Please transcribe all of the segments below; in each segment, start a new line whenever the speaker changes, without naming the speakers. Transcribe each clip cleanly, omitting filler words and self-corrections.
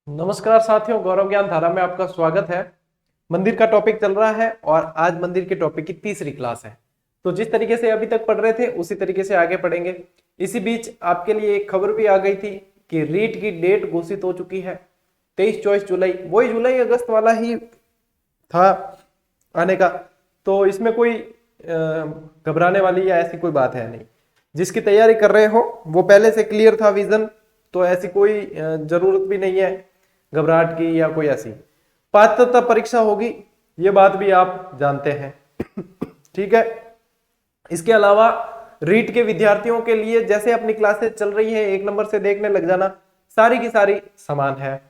नमस्कार साथियों, गौरव ज्ञान धारा में आपका स्वागत है। मंदिर का टॉपिक चल रहा है और आज मंदिर के टॉपिक की तीसरी क्लास है। तो जिस तरीके से अभी तक पढ़ रहे थे उसी तरीके से आगे पढ़ेंगे। इसी बीच आपके लिए एक खबर भी आ गई थी कि रीट की डेट घोषित हो चुकी है 23-24 जुलाई। वही जुलाई अगस्त वाला ही था आने का। तो इसमें कोई घबराने वाली या ऐसी कोई बात है नहीं। जिसकी तैयारी कर रहे हो वो पहले से क्लियर था विजन, तो ऐसी कोई जरूरत भी नहीं है घबराहट की या कोई ऐसी। पात्रता परीक्षा होगी, ये बात भी आप जानते हैं। ठीक है। इसके अलावा रीट के विद्यार्थियों के लिए जैसे अपनी क्लासेस चल रही है, 1 नंबर से देखने लग जाना, सारी की सारी समान है।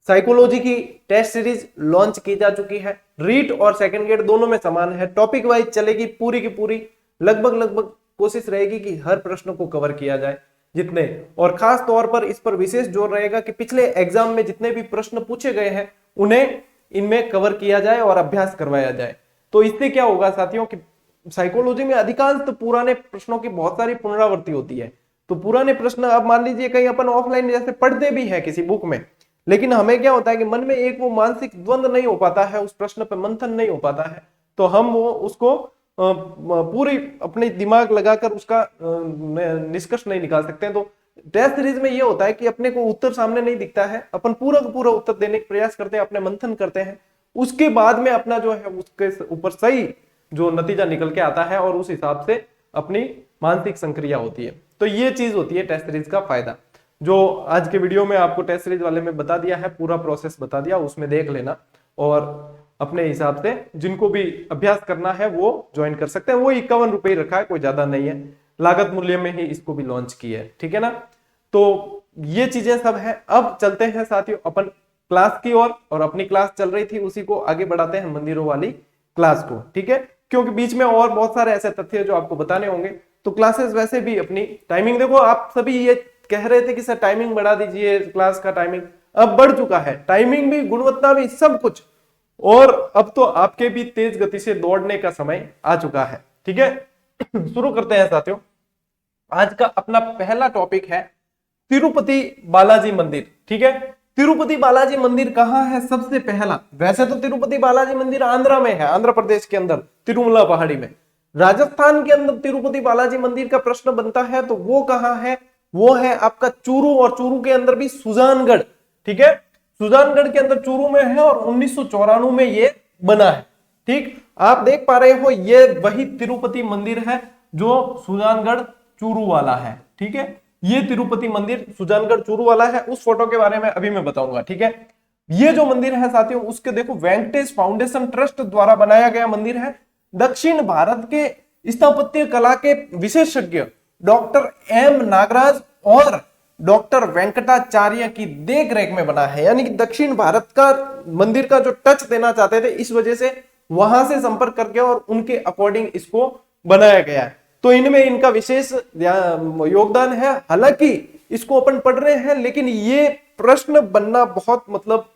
साइकोलॉजी की टेस्ट सीरीज लॉन्च की जा चुकी है। रीट और सेकंड ग्रेड दोनों में समान है। टॉपिक वाइज चलेगी पूरी की पूरी। लगभग कोशिश रहेगी कि हर प्रश्न को कवर किया जाए जितने, और खास तौर पर इस पर विशेष जोर रहेगा कि पिछले एग्जाम में जितने भी प्रश्न पूछे गए हैं उन्हें इनमें कवर किया जाए और अभ्यास करवाया जाए। तो इससे क्या होगा साथियों कि साइकोलॉजी में अधिकांश तो पुराने प्रश्नों की बहुत सारी पुनरावृत्ति होती है। तो पुराने प्रश्न अब मान लीजिए कहीं अपन ऑफलाइन जैसे पढ़ते भी है किसी बुक में, लेकिन हमें क्या होता है कि मन में एक वो मानसिक द्वंद नहीं हो पाता है, उस प्रश्न पर मंथन नहीं हो पाता है, तो हम वो उसको पूरी अपने दिमाग लगाकर उसका निष्कर्ष नहीं निकाल सकते हैं। तो टेस्ट सीरीज में ये होता है कि अपने को उत्तर सामने नहीं दिखता है, अपन पूरा का पूरा उत्तर देने का प्रयास करते हैं, अपने मंथन करते हैं, उसके बाद में अपना जो है उसके ऊपर सही जो नतीजा निकल के आता है और उस हिसाब से अपनी मानसिक संक्रिया होती है। तो ये चीज होती है टेस्ट सीरीज का फायदा, जो आज के वीडियो में आपको टेस्ट सीरीज वाले में बता दिया है, पूरा प्रोसेस बता दिया, उसमें देख लेना और अपने हिसाब से जिनको भी अभ्यास करना है वो ज्वाइन कर सकते हैं। वो 51 रुपए रखा है, कोई ज्यादा नहीं है, लागत मूल्य में ही इसको भी लॉन्च किया है। ठीक है ना। तो ये चीजें सब है। अब चलते हैं साथियों अपन क्लास की ओर, और अपनी क्लास चल रही थी उसी को आगे बढ़ाते हैं, मंदिरों वाली क्लास को। ठीक है, क्योंकि बीच में और बहुत सारे ऐसे तथ्य जो आपको बताने होंगे। तो क्लासेस वैसे भी अपनी टाइमिंग देखो, आप सभी ये कह रहे थे कि सर टाइमिंग बढ़ा दीजिए, क्लास का टाइमिंग अब बढ़ चुका है, टाइमिंग भी, गुणवत्ता भी, सब कुछ। और अब तो आपके भी तेज गति से दौड़ने का समय आ चुका है। ठीक है। शुरू करते हैं साथियों। आज का अपना पहला टॉपिक है तिरुपति बालाजी मंदिर। ठीक है। तिरुपति बालाजी मंदिर कहां है? सबसे पहला, वैसे तो तिरुपति बालाजी मंदिर आंध्रा में है, आंध्र प्रदेश के अंदर तिरुमला पहाड़ी में। राजस्थान के अंदर तिरुपति बालाजी मंदिर का प्रश्न बनता है तो वो कहां है? वो है आपका चूरू, और चूरू के अंदर भी सुजानगढ़। ठीक है, सुजानगढ़ के अंदर चूरू में है और 1994 में ये बना है। ठीक, आप देख पा रहे हो ये वही तिरुपति मंदिर है जो सुजानगढ़ चूरू वाला है। ठीक है, ये तिरुपति मंदिर सुजानगढ़ चूरू वाला है। उस फोटो के बारे में अभी मैं बताऊंगा। ठीक है, ये जो मंदिर है साथियों, उसके देखो वेंकटेश फाउंडेशन ट्रस्ट द्वारा बनाया गया मंदिर है। दक्षिण भारत के स्थापत्य कला के विशेषज्ञ डॉक्टर एम नागराज और डॉक्टर वेंकटाचार्य की देखरेख में बना है। यानी कि दक्षिण भारत का मंदिर का जो टच देना चाहते थे, इस वजह से वहां से संपर्क करके और उनके अकॉर्डिंग इसको बनाया गया है। तो इनमें इनका विशेष योगदान है। हालांकि इसको अपन पढ़ रहे हैं, लेकिन ये प्रश्न बनना बहुत मतलब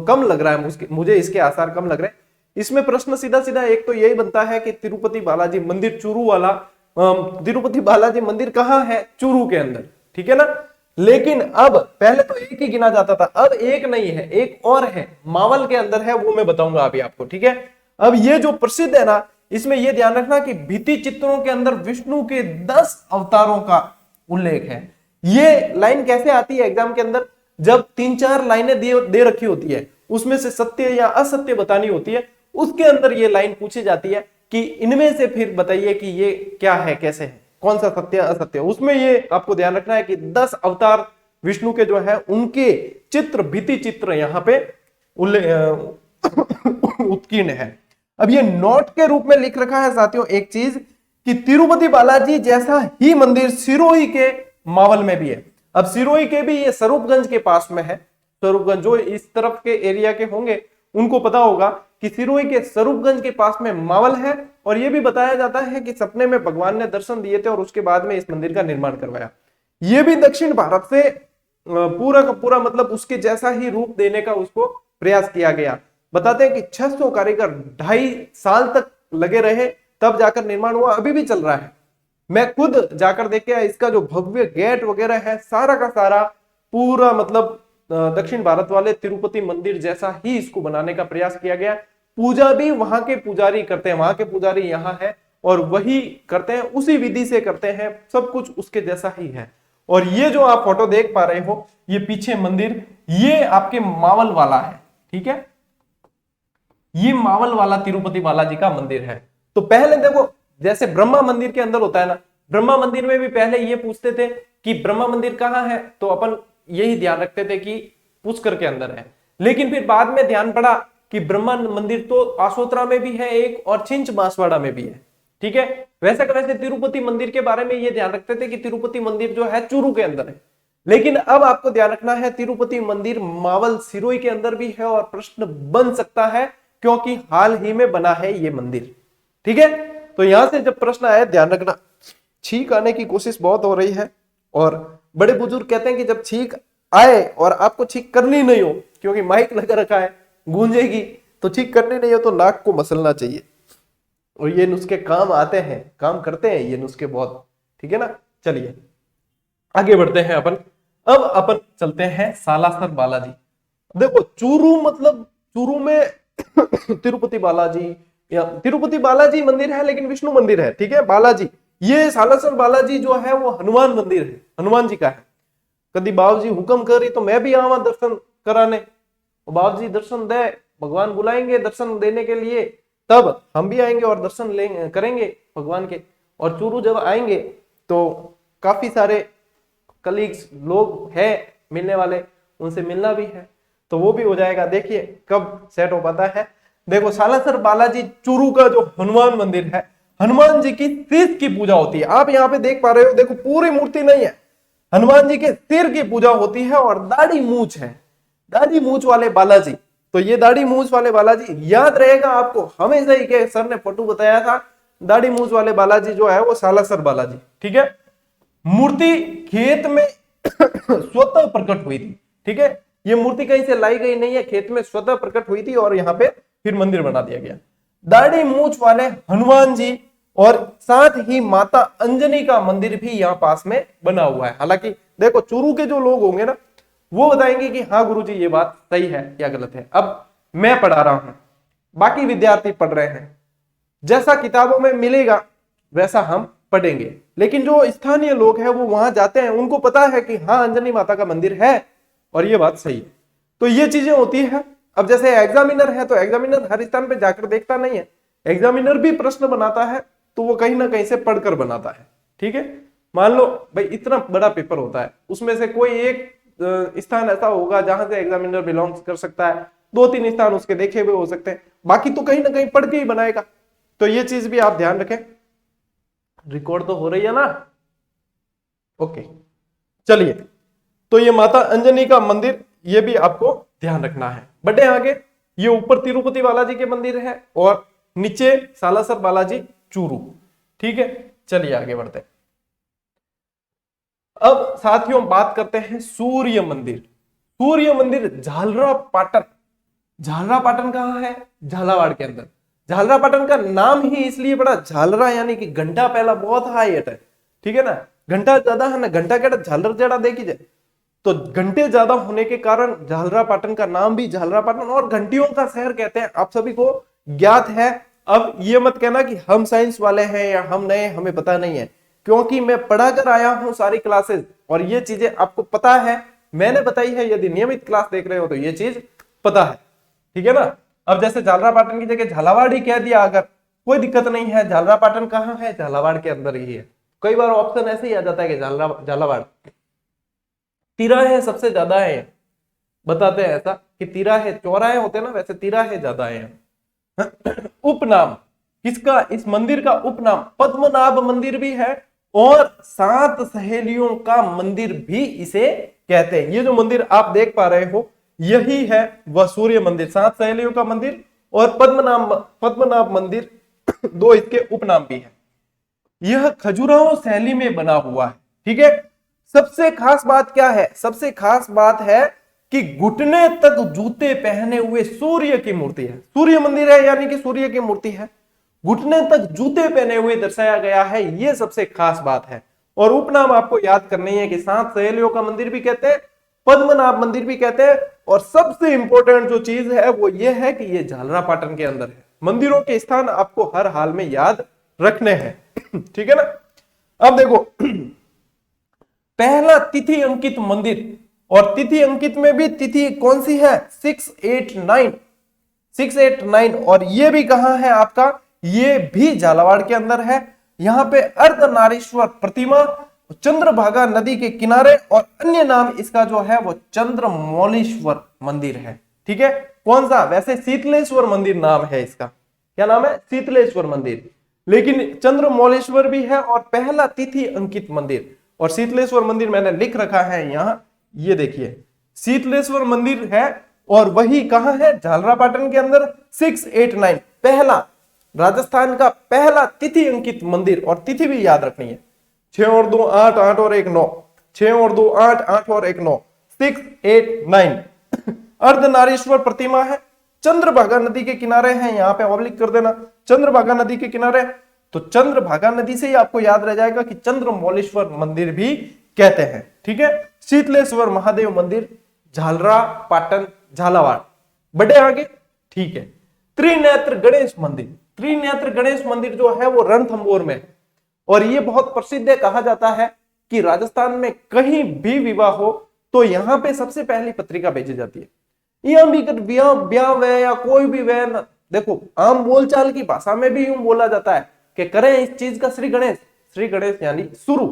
कम लग रहा है, मुझे इसके आसार कम लग रहे हैं। इसमें प्रश्न सीधा सीधा एक तो यही बनता है कि तिरुपति बालाजी मंदिर चूरू वाला, तिरुपति बालाजी मंदिर कहाँ है? चूरू के अंदर। ठीक है ना। लेकिन अब पहले तो एक ही गिना जाता था, अब एक नहीं है, एक और है, मावल के अंदर है, वो मैं बताऊंगा अभी आपको। ठीक है, अब ये जो प्रसिद्ध है ना, इसमें यह ध्यान रखना कि भित्ति चित्रों के अंदर विष्णु के 10 अवतारों का उल्लेख है। ये लाइन कैसे आती है एग्जाम के अंदर? जब 3-4 लाइनें दे रखी होती है, उसमें से सत्य या असत्य बतानी होती है, उसके अंदर ये लाइन पूछी जाती है कि इनमें से फिर बताइए कि ये क्या है, कैसे है, कौन सा सत्य असत्य। उसमें ये आपको ध्यान रखना है कि 10 अवतार विष्णु के जो है उनके चित्र, भित्ति चित्र यहाँ पे उत्कीर्ण है। अब ये नोट के रूप में लिख रखा है साथियों एक चीज कि तिरुपति बालाजी जैसा ही मंदिर सिरोही के मावल में भी है। अब सिरोही के भी ये स्वरूपगंज के पास में है। स्वरूपगंज जो इस तरफ के एरिया के होंगे उनको पता होगा कि सिरोही के स्वरूपगंज के पास में मावल है। और यह भी बताया जाता है कि सपने में भगवान ने दर्शन दिए थे और उसके बाद में इस मंदिर का निर्माण करवाया। यह भी दक्षिण भारत से पूरा का पूरा मतलब उसके जैसा ही रूप देने का उसको प्रयास किया गया। बताते हैं कि 600 कारीगर 2.5 साल तक लगे रहे, तब जाकर निर्माण हुआ, अभी भी चल रहा है। मैं खुद जाकर देख के, इसका जो भव्य गेट वगैरह है, सारा का सारा पूरा मतलब दक्षिण भारत वाले तिरुपति मंदिर जैसा ही इसको बनाने का प्रयास किया गया। पूजा भी वहां के पुजारी करते हैं, वहां के पुजारी यहाँ है और वही करते हैं, उसी विधि से करते हैं, सब कुछ उसके जैसा ही है। और ये जो आप फोटो देख पा रहे हो, ये पीछे मंदिर, ये आपके मावल वाला है, ठीक है, ये मावल वाला तिरुपति बालाजी का मंदिर है। तो पहले देखो, जैसे ब्रह्मा मंदिर के अंदर होता है ना, ब्रह्मा मंदिर में भी पहले ये पूछते थे कि ब्रह्मा मंदिर कहाँ है, तो अपन यही ध्यान रखते थे कि पुष्कर के अंदर है। लेकिन फिर बाद में ध्यान पड़ा कि ब्रह्मा मंदिर तो आसोत्रा में भी है एक, और छिंच बांसवाड़ा में भी है, ठीक है। वैसे का वैसे तिरुपति मंदिर के बारे में ये ध्यान रखते थे कि तिरुपति मंदिर जो है चूरू के अंदर है। लेकिन अब आपको ध्यान रखना है, तिरुपति मंदिर मावल सिरोही के अंदर भी है, और प्रश्न बन सकता है क्योंकि हाल ही में बना है ये मंदिर, ठीक है। तो यहां से जब प्रश्न आया, ध्यान रखना, छींक आने की कोशिश बहुत हो रही है, और बड़े बुजुर्ग कहते हैं कि जब छींक आए और आपको छींक करनी नहीं हो, क्योंकि माइक लगा रखा है, गूंजेगी, तो छींक करनी नहीं हो तो नाक को मसलना चाहिए। और ये नुस्खे काम आते हैं, काम करते हैं ये नुस्खे बहुत, ठीक है ना। चलिए आगे बढ़ते हैं अपन। अब अपन चलते हैं सालासर बालाजी। देखो चूरू मतलब चूरू में तिरुपति बालाजी या तिरुपति बालाजी मंदिर है, लेकिन विष्णु मंदिर है, ठीक है। बालाजी, ये सालासर बालाजी जो है वो हनुमान मंदिर है, हनुमान जी का है। कभी बाबू जी हुक्म करी तो मैं भी आवा दर्शन कराने, बाबू जी दर्शन दे, भगवान बुलाएंगे दर्शन देने के लिए, तब हम भी आएंगे और दर्शन लेंगे, करेंगे भगवान के। और चूरू जब आएंगे तो काफी सारे कलीग्स लोग हैं मिलने वाले, उनसे मिलना भी है, तो वो भी हो जाएगा। देखिए कब सेट हो पाता है। देखो सालासर बालाजी चूरू का जो हनुमान मंदिर है, हनुमान जी की शीश की पूजा होती है। आप यहाँ पे देख पा रहे हो, देखो पूरी मूर्ति नहीं है, हनुमान जी के सिर की पूजा होती है, और दाढ़ी मूछ है, दाढ़ी मूछ वाले बालाजी। तो ये दाढ़ी मूछ वाले बालाजी याद रहेगा आपको, हमेशा ही के सर ने फोटो बताया था, दाढ़ी मूछ वाले बालाजी जो है वो सालासर बालाजी, ठीक है। मूर्ति खेत में स्वतः प्रकट हुई थी, ठीक है। ये मूर्ति कहीं से लाई गई नहीं है, खेत में स्वतः प्रकट हुई थी और यहाँ पे फिर मंदिर बना दिया गया। दाढ़ी मूछ वाले हनुमान जी, और साथ ही माता अंजनी का मंदिर भी यहाँ पास में बना हुआ है। हालांकि देखो चूरू के जो लोग होंगे ना, वो बताएंगे कि हाँ गुरुजी ये बात सही है या गलत है। अब मैं पढ़ा रहा हूं, बाकी विद्यार्थी पढ़ रहे हैं, जैसा किताबों में मिलेगा वैसा हम पढ़ेंगे। लेकिन जो स्थानीय लोग हैं वो वहां जाते हैं, उनको पता है कि हाँ अंजनी माता का मंदिर है और ये बात सही है। तो ये चीजें होती है। अब जैसे एग्जामिनर है तो एग्जामिनर हर स्थान पे जाकर देखता नहीं है, एग्जामिनर भी प्रश्न बनाता है तो वो कहीं ना कहीं से पढ़कर बनाता है, ठीक है। मान लो भाई इतना बड़ा पेपर होता है, उसमें से कोई एक स्थान ऐसा होगा जहां से एग्जामिनर बिलोंग्स कर सकता है, 2-3 स्थान उसके देखे हुए हो सकते हैं, बाकी तो कहीं ना कहीं पढ़ के ही बनाएगा। तो ये चीज भी आप ध्यान रखें। रिकॉर्ड तो हो रही है ना, ओके। चलिए, तो ये माता अंजनी का मंदिर, ये भी आपको ध्यान रखना है। बढ़े आगे, ये ऊपर तिरुपति बालाजी के मंदिर है और नीचे सालासर बालाजी चूरू, ठीक है। चलिए आगे बढ़ते हैं। अब साथियों बात करते हैं सूर्य मंदिर। सूर्य मंदिर झालरा पाटन, झालरा पाटन कहाँ है? झालावाड़ के अंदर। झालरा पाटन का नाम ही इसलिए पड़ा झालरा, यानी कि घंटा पहला बहुत हाइट है, ठीक है ना, घंटा ज्यादा है ना, घंटा क्या झालर जड़ा देखी जाए तो घंटे ज्यादा होने के कारण झालरा पाटन का नाम भी झालरा पाटन, और घंटियों का शहर कहते हैं, आप सभी को ज्ञात है। अब ये मत कहना कि हम साइंस वाले हैं या हम नए, हमें पता नहीं है, क्योंकि मैं पढ़ा कर आया हूं सारी क्लासेस और ये चीजें आपको पता है, मैंने बताई है। यदि नियमित क्लास देख रहे हो तो ये चीज पता है, ठीक है ना। अब जैसे झालरा पाटन की जगह झालावाड़ ही कह दिया अगर, कोई दिक्कत नहीं है। झालरा पाटन कहाँ है? झालावाड़ के अंदर ही है। कई बार ऑप्शन ऐसे ही आ जाता है कि झालावाड़। तिराहे सबसे ज्यादा है, बताते हैं ऐसा कि तिराहे, चौराहे होते हैं ना, वैसे तिराहे ज्यादा है। उपनाम किसका? इस मंदिर का उपनाम पद्मनाभ मंदिर भी है और 7 सहेलियों का मंदिर भी इसे कहते हैं। ये जो मंदिर आप देख पा रहे हो यही है वह सूर्य मंदिर, 7 सहेलियों का मंदिर और पद्मनाभ मंदिर, 2 इसके उपनाम भी है। यह खजुराहो शैली में बना हुआ है, ठीक है। सबसे खास बात क्या है? सबसे खास बात है कि घुटने तक जूते पहने हुए सूर्य की मूर्ति है। सूर्य मंदिर है यानी कि सूर्य की मूर्ति है, घुटने तक जूते पहने हुए दर्शाया गया है, यह सबसे खास बात है। और उपनाम आपको याद करनी है कि 7 सहेलियों का मंदिर भी कहते हैं, पद्मनाभ मंदिर भी कहते हैं। और सबसे इंपॉर्टेंट जो चीज है वो ये है कि ये झालरापाटन के अंदर है। मंदिरों के स्थान आपको हर हाल में याद रखने हैं। ठीक है ना। अब देखो पहला तिथि अंकित मंदिर, और तिथि अंकित में भी तिथि कौन सी है, 689, 689। और ये भी कहां है आपका, ये भी झालावाड़ के अंदर है। यहां पे अर्धनारीश्वर प्रतिमा, चंद्रभागा नदी के किनारे, और अन्य नाम इसका जो है वो चंद्रमौलीश्वर मंदिर है। ठीक है, कौन सा, वैसे शीतलेश्वर मंदिर नाम है इसका, क्या नाम है, शीतलेश्वर मंदिर, लेकिन चंद्रमौलेश्वर भी है और पहला तिथि अंकित मंदिर। और शीतलेश्वर मंदिर मैंने लिख रखा है यहां, ये देखिए शीतलेश्वर मंदिर है, और वही कहां है, झालरापाटन के अंदर। 689 पहला, राजस्थान का पहला तिथि अंकित मंदिर, और तिथि भी याद रखनी है, 6 और 2 8, 8 और 1 9, 6 और 2 8, 8 और 1 9, 689। अर्धनारीश्वर प्रतिमा है, चंद्रभागा नदी के किनारे है, यहां पे ऑब्लिक कर देना, चंद्रभागा नदी के किनारे। तो चंद्रभागा नदी से ही आपको याद रह जाएगा कि चंद्रमौलेश्वर मंदिर भी कहते हैं। ठीक है, शीतलेश्वर महादेव मंदिर, झालरापाटन, झालावाड़। बड़े आगे, ठीक है। त्रिनेत्र गणेश मंदिर, त्रिनेत्र गणेश मंदिर जो है वो रणथंभौर में है, और ये बहुत प्रसिद्ध है। कहा जाता है कि राजस्थान में कहीं भी विवाह हो तो यहां पे सबसे पहली पत्रिका भेजी जाती है। यहां भी ब्याह वे या कोई भी वे, देखो आम बोलचाल की भाषा में भी यूं बोला जाता है कि करें इस चीज का श्री गणेश, श्री गणेश यानी शुरू।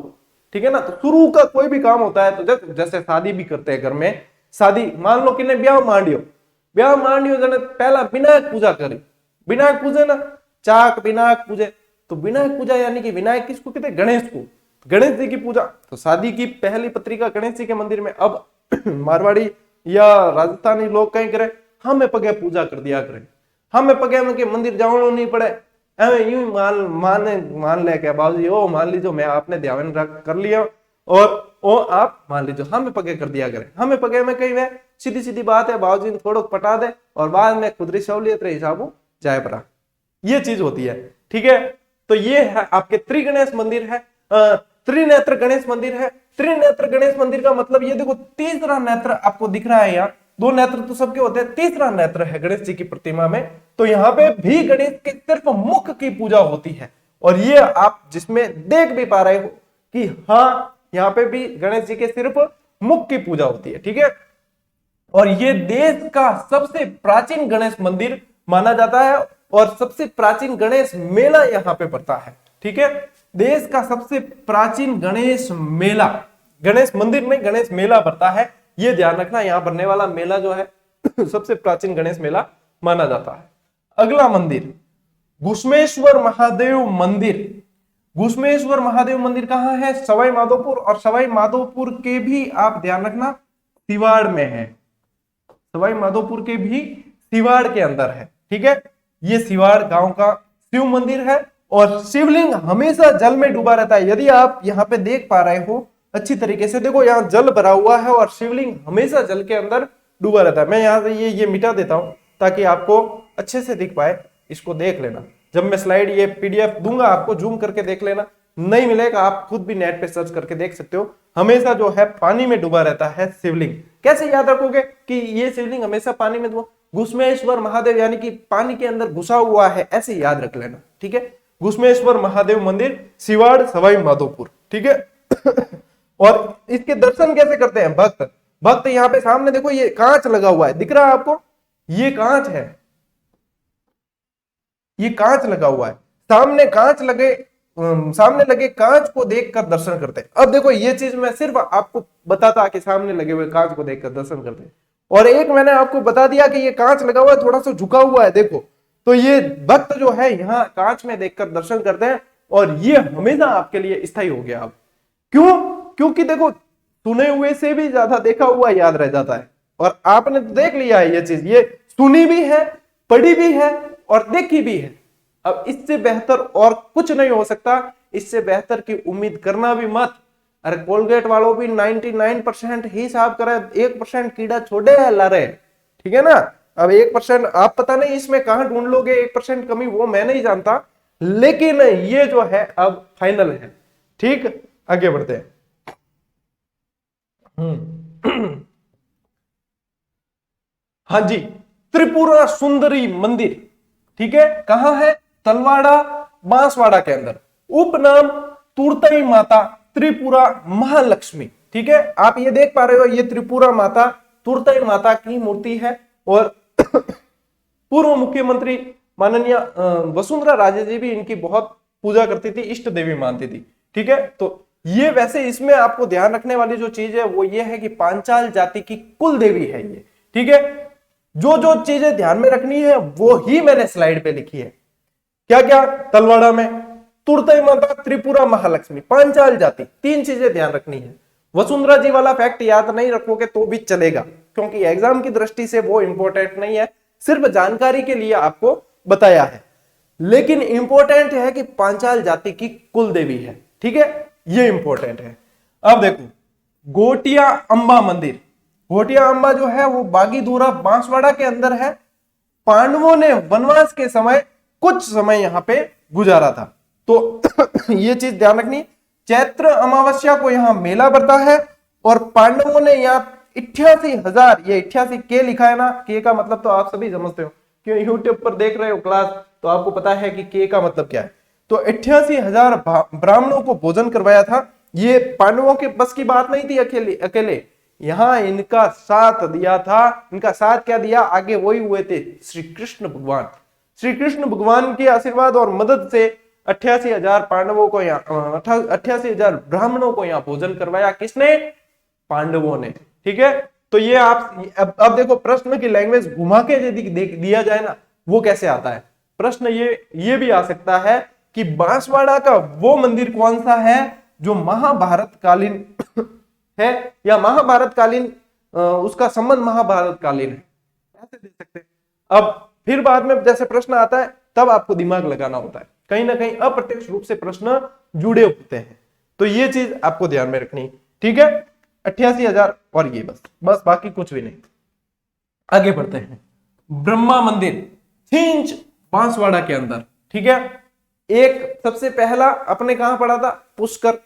ठीक है ना, तो शुरू का कोई भी काम होता है तो जैसे शादी भी करते हैं घर में, शादी मान लो कि ब्याह मांडियो, ब्याह मांडियो जने पहला विनायक पूजा करी, विनायक पूजे ना, चाक विनायक पूजे। तो विनायक पूजा यानी कि विनायक किसको कहते हैं, गणेश को, गणेश जी की पूजा। तो शादी की पहली पत्रिका गणेश जी के मंदिर में। अब मारवाड़ी या राजस्थानी लोग कहीं करे, हमें पगे पूजा कर दिया करें, हमें पगे में के मंदिर जाना नहीं पड़े, एवं यूं मान ले के बाबूजी ओ मान लीजिए मैं आपने ध्यान रख कर लिया, और ओ आप मान लीजिए हमें पगे कर दिया करें। हमें पगे में कही वे सीधी सीधी बात है, बाबूजी ने थोड़ा पटा दे और बाद में खुदरी सहूलियत रही हिसाबू जाए पड़ा, ये चीज होती है। ठीक है, तो ये है आपके त्रिगणेश मंदिर है, त्रिनेत्र गणेश मंदिर है। त्रिनेत्र गणेश मंदिर का मतलब ये देखो, तीसरा नेत्र आपको दिख रहा है यहाँ, 2 नेत्र तो सबके होते हैं, तीसरा नेत्र है गणेश जी की प्रतिमा में। तो यहाँ पे भी गणेश के सिर्फ मुख की पूजा होती है, और ये आप जिसमें देख भी पा रहे हो कि हाँ यहाँ पे भी गणेश जी के सिर्फ मुख की पूजा होती है। ठीक है, और ये देश का सबसे प्राचीन गणेश मंदिर माना जाता है, और सबसे प्राचीन गणेश मेला यहाँ पे पड़ता है। ठीक है, देश का सबसे प्राचीन गणेश मेला, गणेश मंदिर में गणेश मेला पड़ता है, ये ध्यान रखना। यहाँ बनने वाला मेला जो है सबसे प्राचीन गणेश मेला माना जाता है। अगला मंदिर घुश्मेश्वर महादेव मंदिर। घुश्मेश्वर महादेव मंदिर कहाँ है, सवाई माधोपुर, और सवाई माधोपुर के भी आप ध्यान रखना सिवाड़ में है, सवाई माधोपुर के भी सिवाड़ के अंदर है। ठीक है, ये सिवाड़ गांव का शिव मंदिर है, और शिवलिंग हमेशा जल में डूबा रहता है। यदि आप यहाँ पे देख पा रहे हो अच्छी तरीके से, देखो यहाँ जल भरा हुआ है और शिवलिंग हमेशा जल के अंदर डूबा रहता है। मैं यहाँ से ये मिटा देता हूं ताकि आपको अच्छे से दिख पाए, इसको देख लेना। जब मैं स्लाइड ये पीडीएफ दूंगा आपको जूम करके देख लेना, नहीं मिलेगा आप खुद भी नेट पे सर्च करके देख सकते हो। हमेशा जो है पानी में डूबा रहता है शिवलिंग। कैसे याद रखोगे कि ये शिवलिंग हमेशा पानी में डूबा, घुश्मेश्वर महादेव यानी कि पानी के अंदर घुसा हुआ है, ऐसे याद रख लेना। ठीक है, घुश्मेश्वर महादेव मंदिर सिवाड़ सवाई माधोपुर। ठीक है और इसके दर्शन कैसे करते हैं भक्त, भक्त यहाँ पे सामने देखो ये कांच लगा हुआ है, दिख रहा है आपको, ये कांच है, ये कांच लगा हुआ है, सामने कांच लगे, सामने लगे कांच को देखकर दर्शन करते हैं। अब देखो ये चीज मैं सिर्फ आपको बताता कि सामने लगे हुए कांच को देखकर दर्शन करते हैं, और एक मैंने आपको बता दिया कि ये कांच लगा हुआ है, थोड़ा सा झुका हुआ है, देखो तो ये भक्त जो है यहाँ कांच में देखकर दर्शन करते हैं, और ये हमेशा आपके लिए स्थायी हो गया। अब क्यों, क्योंकि देखो सुने हुए से भी ज्यादा देखा हुआ याद रह जाता है, और आपने तो देख लिया है ये चीज, ये सुनी भी है, पढ़ी भी है और देखी भी है। अब इससे बेहतर और कुछ नहीं हो सकता, इससे बेहतर की उम्मीद करना भी मत। अरे कोलगेट वालों भी 99% ही साफ करे, 1% कीड़ा छोड़े है ला रहे, ठीक है ना। अब 1% आप पता नहीं इसमें कहां ढूंढ लोगे 1% कमी, वो मैं नहीं जानता, लेकिन ये जो है अब फाइनल है। ठीक, आगे बढ़ते हैं। हाँ जी, त्रिपुरा सुंदरी मंदिर, ठीक है, कहां है? तलवाड़ा बांसवाड़ा के अंदर। उपनाम तुरतई माता त्रिपुरा महालक्ष्मी, ठीक है। आप ये देख पा रहे हो, ये त्रिपुरा माता तुरतई माता की मूर्ति है। और पूर्व मुख्यमंत्री माननीय वसुंधरा राजे जी भी इनकी बहुत पूजा करती थी, इष्ट देवी मानती थी, ठीक है। तो ये वैसे इसमें आपको ध्यान रखने वाली जो चीज है वो ये है कि पांचाल जाति की कुल देवी है ये, ठीक है। जो जो चीजें ध्यान में रखनी है वो ही मैंने स्लाइड पे लिखी है। क्या क्या? तलवाड़ा में तुरतई माता त्रिपुरा महालक्ष्मी, पांचाल जाति, तीन चीजें ध्यान रखनी है। वसुंधरा जी वाला फैक्ट याद नहीं रखोगे तो भी चलेगा, क्योंकि एग्जाम की दृष्टि से वो इंपॉर्टेंट नहीं है, सिर्फ जानकारी के लिए आपको बताया है। लेकिन इंपॉर्टेंट है कि पांचाल जाति की कुल देवी है, ठीक है, ये इंपॉर्टेंट है। अब देखो, गोटिया अंबा मंदिर, गोटिया अंबा जो है वो बागीधुरा बांसवाड़ा के अंदर है। पांडवों ने वनवास के समय कुछ समय यहां पे गुजारा था, तो ये चीज ध्यान रखनी। चैत्र अमावस्या को यहां मेला बढ़ता है और पांडवों ने यहाँ 88,000, ये 88 के लिखा है ना, के का मतलब तो आप सभी समझते हो, क्यों यूट्यूब पर देख रहे हो क्लास तो आपको पता है कि के का मतलब क्या है। तो 88,000 ब्राह्मणों को भोजन करवाया था। ये पांडवों के बस की बात नहीं थी अकेले, यहां इनका साथ दिया था। इनका साथ क्या दिया? आगे वही हुए थे श्री कृष्ण भगवान। श्री कृष्ण भगवान के आशीर्वाद और मदद से 88,000 पांडवों को यहाँ 88,000 ब्राह्मणों को यहाँ भोजन करवाया। किसने? पांडवों ने, ठीक है। तो ये आप अब देखो, प्रश्न की लैंग्वेज घुमा के यदि दिया जाए ना, वो कैसे आता है प्रश्न? ये भी आ सकता है कि बांसवाड़ा का वो मंदिर कौन सा है जो महाभारत कालीन है, या महाभारत कालीन उसका संबंध महाभारत कालीन है, ऐसे दे सकते हैं। अब फिर बाद में जैसे प्रश्न आता है तब आपको दिमाग लगाना होता है, कहीं ना कहीं अप्रत्यक्ष रूप से प्रश्न जुड़े होते हैं, तो ये चीज आपको ध्यान में रखनी, ठीक है। 88,000 और ये बस बाकी कुछ भी नहीं। आगे बढ़ते हैं। ब्रह्मा मंदिर थिंच बांसवाड़ा के अंदर, ठीक है। एक सबसे पहला अपने कहां पढ़ा था? पुष्कर।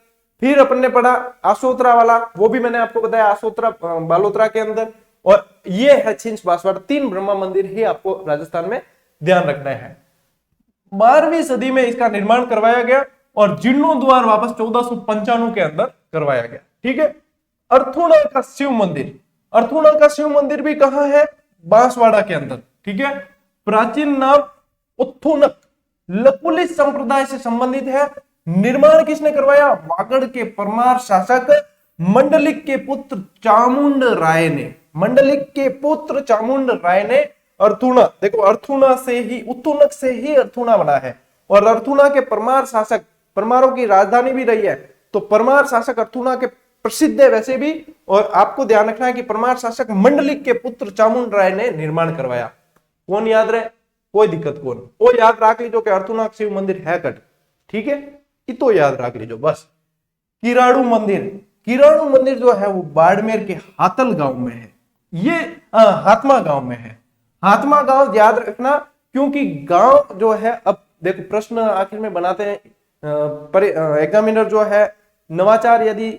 फिर अपने पढ़ा आसोत्रा वाला, वो भी मैंने आपको बताया, आसोत्रा बालोत्रा के अंदर। और ये है छिंच बांसवाड़ा। 3 ब्रह्मा मंदिर ही आपको राजस्थान में ध्यान रखना है। 12वीं सदी में इसका निर्माण करवाया गया और जीर्णोद्वार वापस 1495 के अंदर करवाया गया, ठीक है। अर्थुणा का शिव मंदिर, अर्थुणा का शिव मंदिर भी कहां है? बांसवाड़ा के अंदर, ठीक है। प्राचीन नाम उत्थुनक, लकुलित संप्रदाय से संबंधित है। निर्माण किसने करवाया? वागड़ के परमार शासक मंडलिक के पुत्र चामुंड राय ने, मंडलिक के पुत्र चामुंड राय ने अर्थुणा, देखो अर्थुणा से ही, उत्तुनक से ही अर्थुणा बना है। और अर्थुणा के परमार शासक, परमारों की राजधानी भी रही है, तो परमार शासक अर्थुणा के प्रसिद्ध है वैसे भी। और आपको ध्यान रखना है कि परमार शासक मंडलिक के पुत्र चामुंड राय ने निर्माण करवाया। कौन याद रहे? कोई दिक्कत कौन, वो याद रख लीजिए कि अर्थुणा शिव मंदिर है कट, ठीक है, इतो याद रख लीजिए बस। किराड़ू मंदिर, किराड़ू मंदिर जो है वो बाड़मेर के हातल गांव में है, ये हातमा गांव में है। हातमा गांव याद रखना, क्योंकि गांव जो है, अब देखो प्रश्न आखिर में बनाते हैं, पर एग्जामिनर जो है नवाचार यदि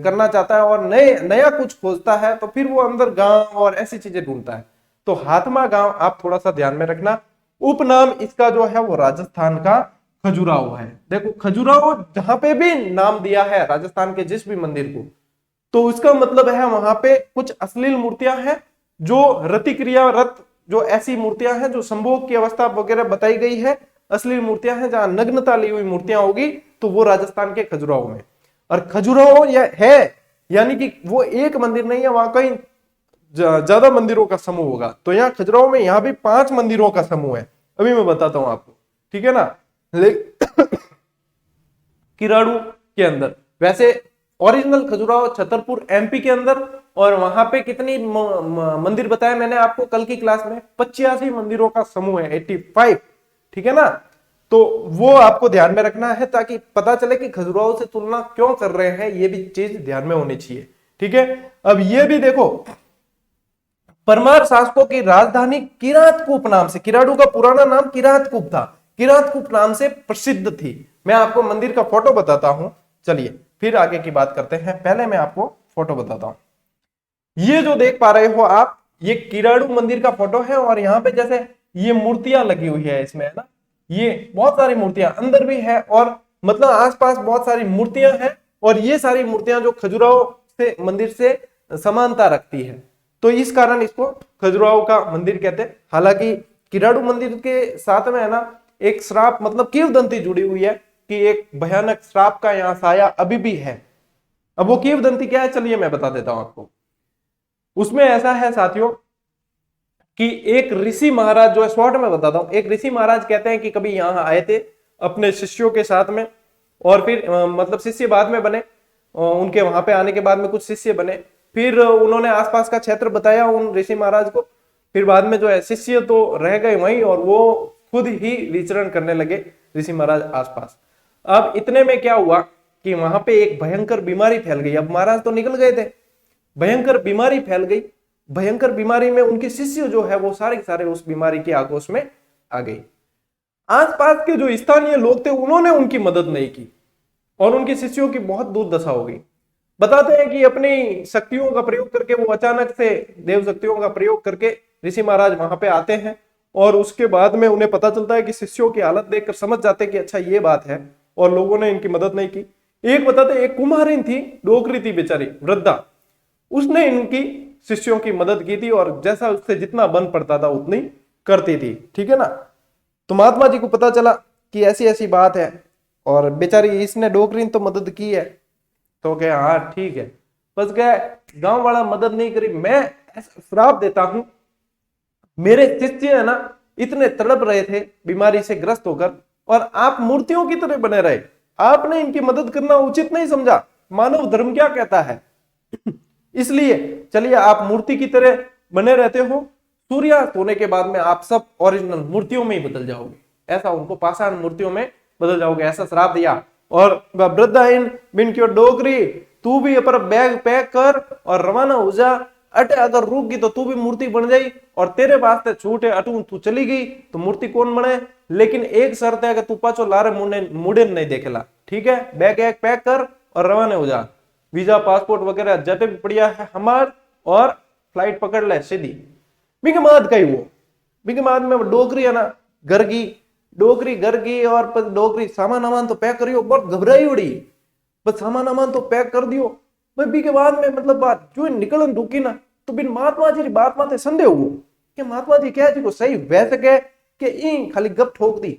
करना चाहता है और नया कुछ खोजता है तो फिर वो अंदर गांव और ऐसी चीजें ढूंढता है। तो हातमा गांव आप थोड़ा सा ध्यान में रखना। उपनाम इसका जो है वो राजस्थान का खजुराहो है। देखो खजुराहो जहां पे भी नाम दिया है राजस्थान के जिस भी मंदिर को, तो उसका मतलब है वहां पे कुछ अश्लील मूर्तियां हैं, जो रतिक्रिया रत, जो ऐसी मूर्तियां हैं जो संभोग की अवस्था वगैरह बताई गई है, अश्लील मूर्तियां हैं, जहां नग्नता ली हुई मूर्तियां होगी, तो वो राजस्थान के खजुराहो में। और खजुराहो है, यानी कि वो एक मंदिर नहीं है, वहां कहीं ज्यादा मंदिरों का समूह होगा। तो यहाँ खजुराहो में यहाँ भी 5 मंदिरों का समूह है, अभी मैं बताता हूं आपको, ठीक है ना। किराड़ू के अंदर, वैसे ओरिजिनल खजुराहो छतरपुर एमपी के अंदर, और वहां पे कितनी मंदिर बताया मैंने आपको कल की क्लास में? 85 मंदिरों का समूह है, 85, ठीक है ना। तो वो आपको ध्यान में रखना है ताकि पता चले कि खजुराहो से तुलना क्यों कर रहे हैं, ये भी चीज ध्यान में होनी चाहिए, ठीक है। अब ये भी देखो, परमार शासकों की राजधानी किरातकूप नाम से, किराड़ू का पुराना नाम किरातकूप था, किरातकूप नाम से प्रसिद्ध थी। मैं आपको मंदिर का फोटो बताता हूं, चलिए फिर आगे की बात करते हैं। पहले मैं आपको फोटो बताता हूं। ये जो देख पा रहे हो आप, ये किराड़ू मंदिर का फोटो है और यहाँ पे जैसे ये मूर्तियां लगी हुई है इसमें, है ना, ये बहुत सारी मूर्तियां अंदर भी है और मतलब आसपास बहुत सारी मूर्तियां हैं और ये सारी मूर्तियां जो खजुराहो से मंदिर से समानता रखती है, तो इस कारण इसको खजुराहो का मंदिर कहते हैं। हालांकि किराड़ू मंदिर के साथ में है ना एक श्राप मतलब किंवदंती जुड़ी हुई है कि एक भयानक श्राप का यहाँ साया अभी भी है। अब वो किंवदंती क्या है चलिए मैं बता देता हूं आपको। उसमें ऐसा है साथियों कि एक ऋषि महाराज, जो है शॉर्ट में बताता हूं, एक ऋषि महाराज कहते हैं कि कभी यहाँ आए थे अपने शिष्यों के साथ में और फिर मतलब शिष्य बाद में बने, उनके वहां पे आने के बाद में कुछ शिष्य बने, फिर उन्होंने आसपास का क्षेत्र बताया उन ऋषि महाराज को, फिर बाद में जो है शिष्य तो रह गए वहीं और वो खुद ही विचरण करने लगे ऋषि महाराज आसपास। अब इतने में क्या हुआ कि वहां पे एक भयंकर बीमारी फैल गई। अब महाराज तो निकल गए थे, भयंकर बीमारी फैल गई। भयंकर बीमारी में उनके शिष्य जो है वो सारे के सारे उस बीमारी के आगोश में आ गए। आसपास के जो स्थानीय लोग थे उन्होंने उनकी मदद नहीं की और उनके शिष्यों की बहुत दुर्दशा हो गई। बताते हैं कि अपनी शक्तियों का प्रयोग करके वो अचानक से देव शक्तियों का प्रयोग करके ऋषि महाराज वहां पे आते हैं और उसके बाद में उन्हें पता चलता है कि शिष्यों की हालत देखकर समझ जाते हैं कि अच्छा ये बात है और लोगों ने इनकी मदद नहीं की। एक बताते एक कुम्हारिन थी, डोकरी थी बेचारी वृद्धा, उसने इनकी शिष्यों की मदद की थी और जैसा उससे जितना बन पड़ता था उतनी करती थी, ठीक है ना। तो महात्मा जी को पता चला कि ऐसी ऐसी बात है और बेचारी इसने डोकरीन तो मदद की है, तो कहे हाँ ठीक है, बस गए गांव वाला मदद नहीं करी, मैं ऐसा श्राप देता हूं। मेरे शिष्य है ना इतने तड़प रहे थे बीमारी से ग्रस्त होकर और आप मूर्तियों की तरह बने रहे, आपने इनकी मदद करना उचित नहीं समझा, मानव धर्म क्या कहता है इसलिए चलिए आप मूर्ति की तरह बने रहते हो, सूर्यास्त होने के बाद में आप सब ओरिजिनल मूर्तियों में ही बदल जाओगे, ऐसा उनको पाषाण मूर्तियों में बदल जाओगे, ऐसा श्राप दिया। और वृद्धा इन बिन की डोगरी तू भी पर बैग पैक कर और रवाना हो जा, अटे अगर रुक गई तो तू भी मूर्ति बन जाई और तेरे वास्ते छूट है, अटू तू चली गई तो मूर्ति कौन बने, लेकिन एक शर्त है कि तू पाछो लारे मुड़े नहीं देखेला, ठीक है, बैग एक पैक कर और रवाना हो जा, वीजा पासपोर्ट वगैरह जटे भी बढ़िया है हमार और फ्लाइट पकड़ ले सीधी। बिंग माद कही वो बिंग माद में डोकरी है ना घर की, डोकरी घर की और डोकरी सामान वामान तो पैक करियो, बहुत घबराई उड़ी, बस सामान वामान तो पैक कर दियो। बी के बाद में मतलब बात जो निकलन रुकी ना तो बिन महात्मा जी बात माते संदेह हुआ कि महात्मा जी क्या जी को सही वह सके कि इन खाली गप ठोक दी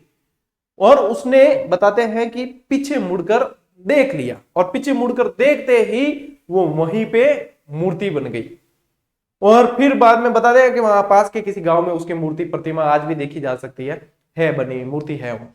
और उसने बताते हैं कि पीछे मुड़कर देख लिया और पीछे मुड़कर देखते ही वो वहीं पे मूर्ति बन गई। और फिर बाद में बता दें कि वहां पास के किसी गांव में उसकी मूर्ति प्रतिमा आज भी देखी जा सकती है बनी मूर्ति है वो।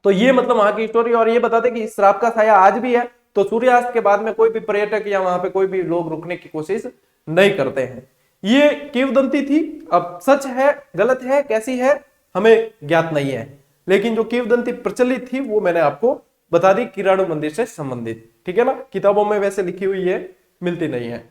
तो ये मतलब वहां की स्टोरी। और ये बताते कि इस श्राप का साया आज भी है, तो सूर्यास्त के बाद में कोई भी पर्यटक या वहां पे कोई भी लोग रुकने की कोशिश नहीं करते हैं। ये किंवदंती थी, अब सच है गलत है कैसी है हमें ज्ञात नहीं है, लेकिन जो किंवदंती प्रचलित थी वो मैंने आपको बता दी किराड़ू मंदिर से संबंधित, ठीक है ना। किताबों में वैसे लिखी हुई है, मिलती नहीं है,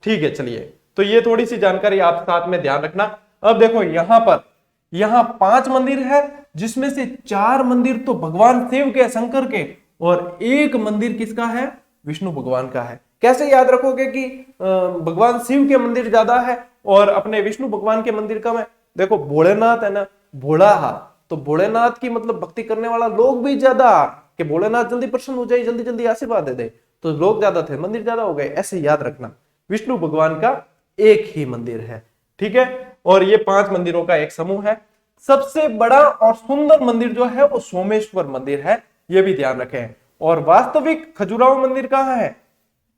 ठीक है। चलिए तो ये थोड़ी सी जानकारी आप साथ में ध्यान रखना। अब देखो यहाँ 5 मंदिर है जिसमें से 4 मंदिर तो भगवान शिव के, शंकर के, और 1 मंदिर किसका है, विष्णु भगवान का है। कैसे याद रखोगे कि भगवान शिव के मंदिर ज्यादा है और अपने विष्णु भगवान के मंदिर कम है। देखो भोलेनाथ है ना, भोला तो भोलेनाथ की मतलब भक्ति करने वाला लोग भी ज्यादा, कि भोलेनाथ जल्दी प्रसन्न हो जाए, जल्दी जल्दी आशीर्वाद दे दे, तो लोग ज्यादा थे मंदिर ज्यादा हो गए, ऐसे याद रखना। विष्णु भगवान का एक ही मंदिर है, ठीक है। और ये 5 मंदिरों का एक समूह है। सबसे बड़ा और सुंदर मंदिर जो है वो सोमेश्वर मंदिर है, ये भी ध्यान रखें। और वास्तविक खजुराहो मंदिर कहां है,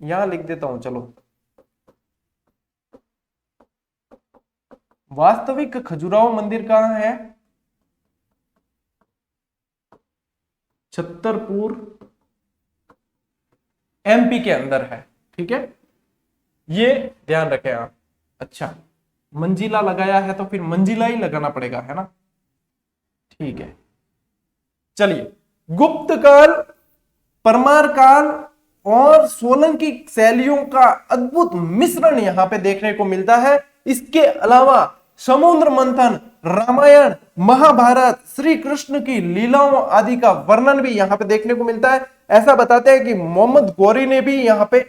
यहां लिख देता हूं, चलो। वास्तविक खजुराहो मंदिर कहां है, छतरपुर एमपी के अंदर है, ठीक है, ये ध्यान रखें आप। अच्छा मंजिला लगाया है तो फिर मंजिला ही लगाना पड़ेगा, है ना, ठीक है। चलिए गुप्त काल, परमार काल और सोलंकी शैलियों का अद्भुत मिश्रण यहां पे देखने को मिलता है। इसके अलावा समुद्र मंथन, रामायण, महाभारत, श्री कृष्ण की लीलाओं आदि का वर्णन भी यहां पे देखने को मिलता है। ऐसा बताते हैं कि मोहम्मद गौरी ने भी यहां पे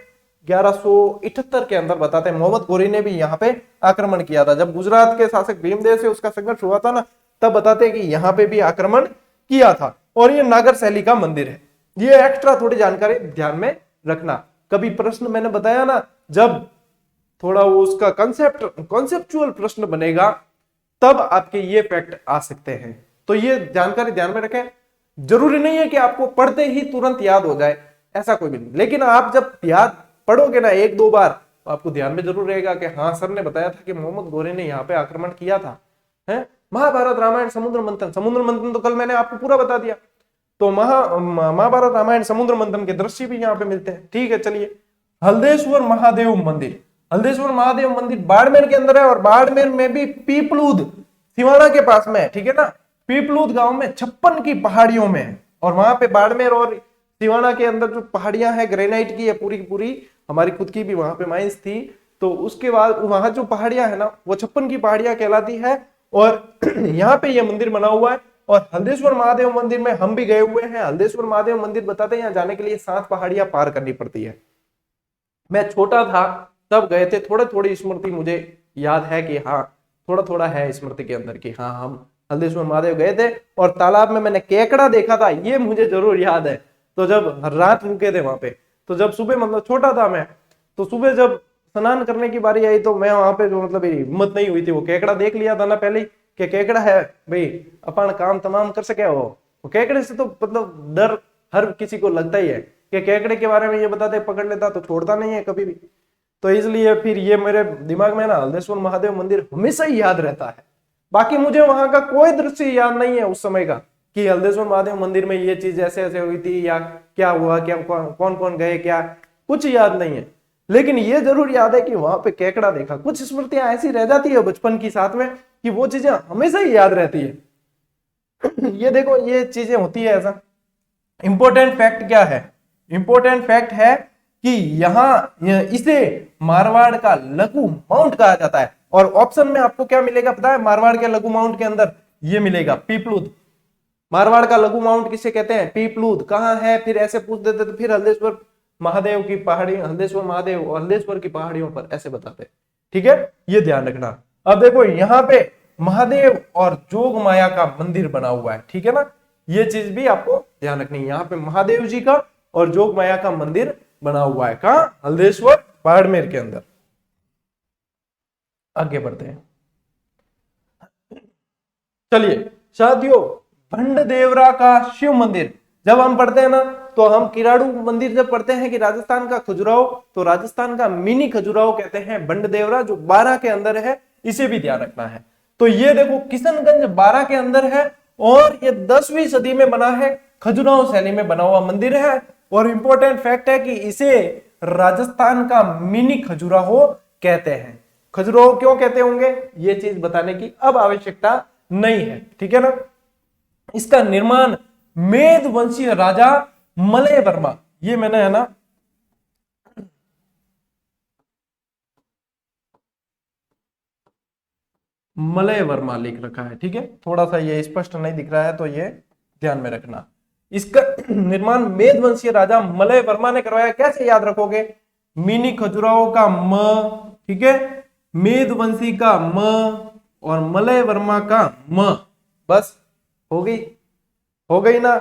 1178 के अंदर बताते हैं मोहम्मद घोरी ने भी यहाँ पे आक्रमण किया था। जब गुजरात के शासक भीमदेव से उसका संघर्ष हुआ था ना, तब बताते हैं कि यहाँ पे भी आक्रमण किया था। और ये नागर शैली का मंदिर है। ये एक्स्ट्रा थोड़ी जानकारी ध्यान में रखना। कभी प्रश्न मैंने बताया ना, जब थोड़ा वो उसका कॉन्सेप्चुअल प्रश्न बनेगा तब आपके ये फैक्ट आ सकते हैं। तो ये जानकारी ध्यान में रखें। जरूरी नहीं है कि आपको पढ़ते ही तुरंत याद हो जाए, ऐसा कोई भी नहीं, लेकिन आप जब याद पढ़ोगे ना एक दो बार तो आपको ध्यान में जरूर रहेगा कि हाँ सर ने बताया था कि मोहम्मद घोरी ने यहाँ पे आक्रमण किया था। है महाभारत रामायण समुद्र मंथन तो कल मैंने आपको पूरा बता दिया। तो महाभारत रामायण समुद्र मंथन के दृश्य भी यहाँ पे मिलते हैं। ठीक है, चलिए हल्देश्वर महादेव मंदिर। हल्देश्वर महादेव मंदिर बाड़मेर के अंदर है और बाड़मेर में भी पीपलूद सिवाना के पास में है। ठीक है ना, पीपलूद गांव में 56 की पहाड़ियों में है। और वहां पे बाड़मेर और सिवाना के अंदर जो पहाड़ियां हैं ग्रेनाइट की है पूरी की पूरी, हमारी खुद की भी वहां पे माइंस थी। तो उसके बाद वहां जो पहाड़ियां है ना वो 56 की पहाड़ियां कहलाती है। और यहाँ पे ये मंदिर बना हुआ है। और हल्देश्वर महादेव मंदिर में हम भी गए हुए हैं। हल्देश्वर महादेव मंदिर बताते हैं यहाँ जाने के लिए 7 पहाड़ियां पार करनी पड़ती है। मैं छोटा था तब गए थे, थोड़ी थोड़ी स्मृति मुझे याद है कि हाँ थोड़ा थोड़ा है स्मृति के अंदर कि हाँ हम हल्देश्वर महादेव गए थे। और तालाब में मैंने केकड़ा देखा था, ये मुझे जरूर याद है। तो जब रात रुके थे वहां पे, तो जब सुबह मतलब छोटा था मैं, तो सुबह जब स्नान करने की बारी आई तो मैं वहां पे जो मतलब हिम्मत नहीं हुई थी, वो केकड़ा देख लिया था ना पहले ही कि केकड़ा है भाई अपन काम तमाम कर सके। वो केकड़े से तो मतलब डर हर किसी को लगता ही है कि केकड़े के बारे में ये बताते पकड़ लेता तो छोड़ता नहीं है कभी भी। तो इसलिए फिर ये मेरे दिमाग में ना हल्देश्वर महादेव मंदिर हमेशा ही याद रहता है। बाकी मुझे वहां का कोई दृश्य याद नहीं है उस समय का कि हल्देश्वर महादेव मंदिर में ये चीज ऐसे ऐसे हुई थी या क्या हुआ, क्या कौन कौन गए, क्या कुछ याद नहीं है। लेकिन ये जरूर याद है कि वहां पे केकड़ा देखा। कुछ स्मृतियां ऐसी रह जाती है बचपन की साथ में कि वो चीजें हमेशा ही याद रहती है। ये देखो ये चीजें होती है ऐसा। इंपॉर्टेंट फैक्ट क्या है? इंपॉर्टेंट फैक्ट है कि यहाँ इसे मारवाड़ का लघु माउंट कहा जाता है। और ऑप्शन में आपको क्या मिलेगा पता है? मारवाड़ के लघु माउंट के अंदर ये मिलेगा पीपलूद। मारवाड़ का लघु माउंट किसे कहते हैं? पीपलूद। कहाँ है? फिर ऐसे पूछ देते तो फिर हल्देश्वर महादेव की पहाड़ी, हल्देश्वर महादेव और हल्देश्वर की पहाड़ियों पर ऐसे बताते। ठीक है, ये ध्यान रखना। अब देखो यहाँ पे महादेव और जोग माया का मंदिर बना हुआ है। ठीक है ना, ये चीज भी आपको ध्यान रखनी है। यहाँ पे महादेव जी का और जोग माया का मंदिर बना हुआ है। कहाँ? हल्देश्वर बाड़मेर के अंदर। आगे बढ़ते हैं, चलिए साथियों, भंडदेवरा का शिव मंदिर जब हम पढ़ते हैं ना तो हम किराड़ू मंदिर जब पढ़ते हैं कि राजस्थान का खजुराहो, तो राजस्थान का मिनी खजुराहो कहते हैं भंडदेवरा, जो 12 के अंदर है। इसे भी ध्यान रखना है। तो ये देखो किशनगंज 12 के अंदर है और ये 10वीं सदी में बना है, खजुराहो शैली में बना हुआ मंदिर है। और इंपॉर्टेंट फैक्ट है कि इसे राजस्थान का मिनी खजुराहो कहते हैं। खजुराहो क्यों कहते होंगे ये चीज बताने की अब आवश्यकता नहीं है। ठीक है ना। इसका निर्माण मेद वंशीय राजा मलय वर्मा, ये मैंने है ना मलय वर्मा लिख रखा है। ठीक है, थोड़ा सा ये स्पष्ट नहीं दिख रहा है तो ये ध्यान में रखना। इसका निर्माण मेद वंशीय राजा मलय वर्मा ने करवाया। कैसे याद रखोगे? मिनी खजुराहो का म, ठीक है, मेद वंशी का म और मलय वर्मा का म। बस हो गई ना